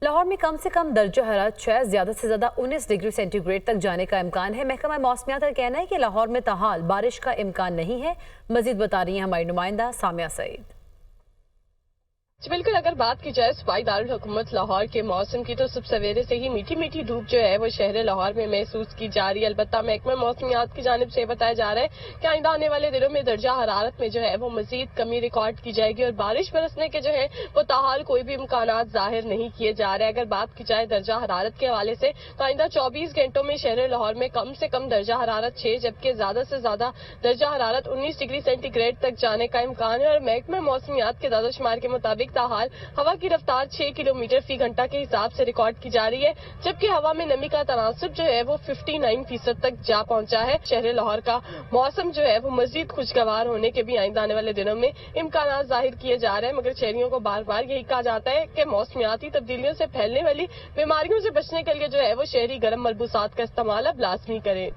لاہور میں کم سے کم درجہ حرارت 6 زیادہ سے زیادہ 19 ڈگری سینٹی گریڈ تک جانے کا امکان ہے۔ محکمہ موسمیات کا کہنا ہے کہ لاہور میں تاحال بارش کا امکان نہیں ہے۔ مزید بتا رہی ہیں ہماری نمائندہ سامیہ سعید۔ بالکل، اگر بات کی جائے صوبائی دارالحکومت لاہور کے موسم کی تو صبح سویرے سے ہی میٹھی میٹھی دھوپ جو ہے وہ شہر لاہور میں محسوس کی جا رہی ہے۔ البتہ محکمہ موسمیات کی جانب سے بتایا جا رہا ہے کہ آئندہ آنے والے دنوں میں درجہ حرارت میں جو ہے وہ مزید کمی ریکارڈ کی جائے گی اور بارش برسنے کے جو ہے وہ تاحال کوئی بھی امکانات ظاہر نہیں کیے جا رہے ہیں۔ اگر بات کی جائے درجہ حرارت کے حوالے سے تو آئندہ 24 گھنٹوں میں شہر لاہور میں کم سے کم درجہ حرارت 6 جبکہ زیادہ سے زیادہ درجہ حرارت 19 ڈگری سینٹی گریڈ تک جانے کا امکان ہے اور محکمہ موسمیات کے دادہ شمار کے مطابق تاحال ہوا کی رفتار 6 کلومیٹر فی گھنٹہ کے حساب سے ریکارڈ کی جا رہی ہے جبکہ ہوا میں نمی کا تناسب جو ہے وہ 59% تک جا پہنچا ہے۔ شہر لاہور کا موسم جو ہے وہ مزید خوشگوار ہونے کے بھی آئندہ آنے والے دنوں میں امکانات ظاہر کیے جا رہے ہیں، مگر شہریوں کو بار بار یہی کہا جاتا ہے کہ موسمیاتی تبدیلیوں سے پھیلنے والی بیماریوں سے بچنے کے لیے جو ہے وہ شہری گرم ملبوسات کا استعمال اب لازمی کریں۔